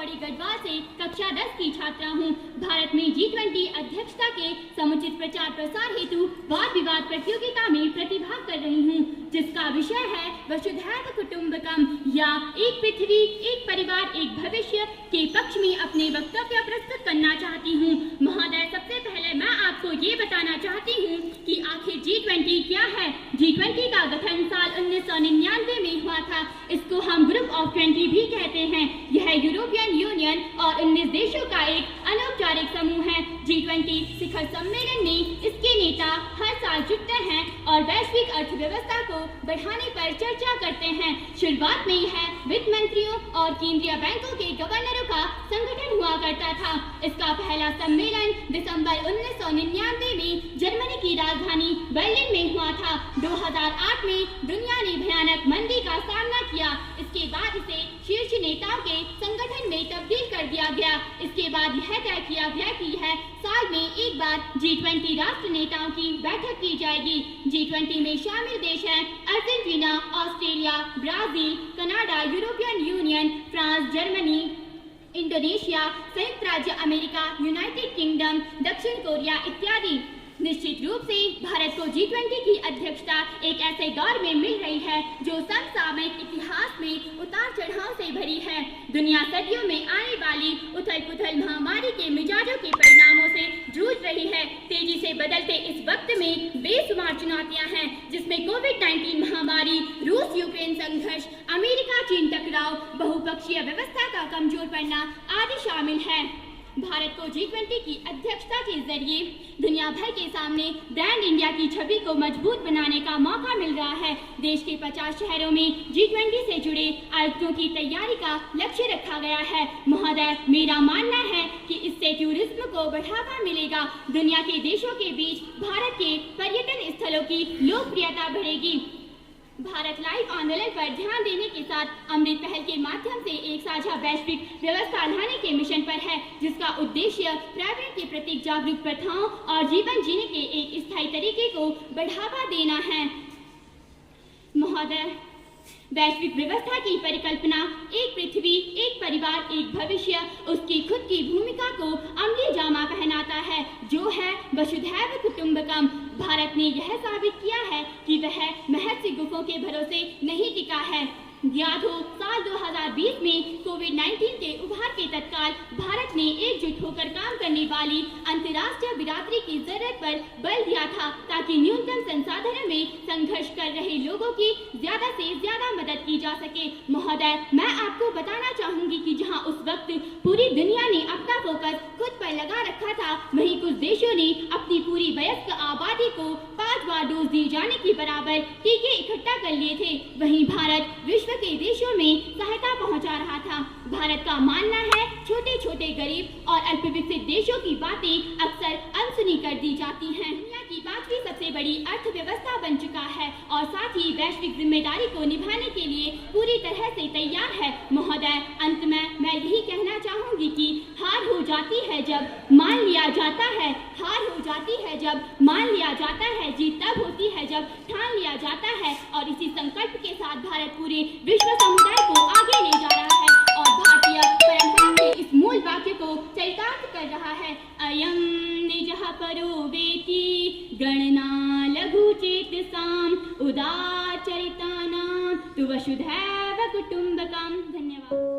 पौड़ी गढ़वाल से कक्षा 10 की छात्रा हूँ। भारत में G20 अध्यक्षता के समुचित प्रचार प्रसार हेतु वाद विवाद प्रतियोगिता में प्रतिभाग कर रही हूँ, जिसका विषय है वसुधैव कुटुंबकम या एक पृथ्वी एक परिवार एक भविष्य के पक्ष में अपने वक्तव्य प्रस्तुत करना चाहती हूँ। महोदय, सबसे पहले मैं आपको ये बताना चाहती हूँ कि आखिर G20 क्या है। G20 का गठन साल 1999 में हुआ था। इसको हम ग्रुप ऑफ 20 भी कहते हैं। यह यूरोपियन यूनियन और 19 देशों का एक अनौपचारिक समूह है। G20 शिखर सम्मेलन में इसके नेता हर साल जुटते हैं और वैश्विक अर्थव्यवस्था को बढ़ाने पर चर्चा करते हैं। शुरुआत में यह वित्त मंत्रियों और केंद्रीय बैंकों के गवर्नरों का संगठन हुआ करता था। इसका पहला सम्मेलन दिसंबर 1999 में जर्मनी की राजधानी बर्लिन में हुआ था। 2008 में दुनिया ने भयानक मंदी का सामना किया। इसके बाद इसे शीर्ष नेताओं के संगठन में तब्दील कर दिया गया। इसके बाद यह तय किया गया कि यह साल में एक बार G20 राष्ट्र नेताओं की बैठक की जाएगी। G20 में शामिल देश हैं Argentina, Australia, Brazil, Canada, European union, France, Germany, Indonesia, संयुक्त राज्य अमेरिका, यूनाइटेड किंगडम, दक्षिण कोरिया इत्यादि। निश्चित रूप से भारत को G20 की अध्यक्षता एक ऐसे दौर में मिल रही है जो समसामयिक इतिहास में उतार चढ़ाव से भरी है। दुनिया सदियों में आने वाली उथल पुथल महामारी के मिजाजों के परिणामों से जूझ रही है। तेजी से बदलते इस वक्त में बेशुमार चुनौतियां हैं, जिसमें कोविड-19 महामारी, रूस यूक्रेन संघर्ष, अमेरिका चीन टकराव, बहुपक्षीय व्यवस्था का कमजोर पड़ना आदि शामिल है। भारत को G20 की अध्यक्षता के जरिए दुनिया भर के सामने ब्रांड इंडिया की छवि को मजबूत बनाने का मौका मिल रहा है। देश के 50 शहरों में G20 से जुड़े आयोजनों की तैयारी का लक्ष्य रखा गया है। महोदय, मेरा मानना है कि इससे टूरिज्म को बढ़ावा मिलेगा। दुनिया के देशों के बीच भारत के पर्यटन स्थलों की लोकप्रियता बढ़ेगी। भारत लाइव आंदोलन पर ध्यान देने के साथ अमृत पहल के माध्यम से एक साझा वैश्विक व्यवस्था लाने के मिशन पर है, जिसका उद्देश्य पर्यावरण के प्रति जागरूक प्रथाओं और जीवन जीने के एक स्थायी तरीके को बढ़ावा देना है। महोदय, वैश्विक व्यवस्था की परिकल्पना एक पृथ्वी एक परिवार एक भविष्य उसकी खुद की भूमिका को अमली जामा पहनाता है, जो है वसुधैव कुटुंबकम। भारत ने यह साबित किया है कि वह महज से गुफों के भरोसे नहीं टिका है। याद हो, साल 2020 में कोविड-19 के उभार के तत्काल भारत ने एकजुट होकर काम करने वाली अंतर्राष्ट्रीय बिरादरी की जरूरत पर बल दिया था, ताकि न्यूनतम संसाधनों में संघर्ष कर रहे लोगों की ज्यादा से ज्यादा मदद की जा सके। महोदय, मैं आपको बताना चाहूंगी कि जहां उस वक्त पूरी दुनिया ने अपना फोकस खुद पर लगा रखा था, वहीं कुछ देशों ने अपनी पूरी वयस्क आबादी को 5 बार डोज दिए जाने के बराबर टीके इकट्ठा कर लिए थे। वहीं भारत विश्व के देशों में सहायता पहुंचा रहा था। भारत का मानना है छोटे छोटे गरीब और अल्पविकसित देशों की बातें अक्सर अनसुनी कर दी जाती हैं। दुनिया की 5वीं सबसे बड़ी अर्थव्यवस्था बन चुका है और साथ ही वैश्विक जिम्मेदारी को निभाने के लिए पूरी तरह से तैयार है। महोदय, अंत में मैं यही कहना चाहूंगी कि हार हो जाती है जब मान लिया जाता है, हार हो जाती है जब मान लिया जाता है, जीत तब होती है जब ठान लिया जाता है। और इसी संकल्प के साथ भारत पूरे विश्व समुदाय को आगे ले जा रहा है और भारतीय परंपरा के इस मूल वाक्य को चरितार्थ कर रहा है। अयं निजः परो वेति गणना लघु चेतसाम उदाचरितानां तु वसुधैव कुटुंबकम। धन्यवाद।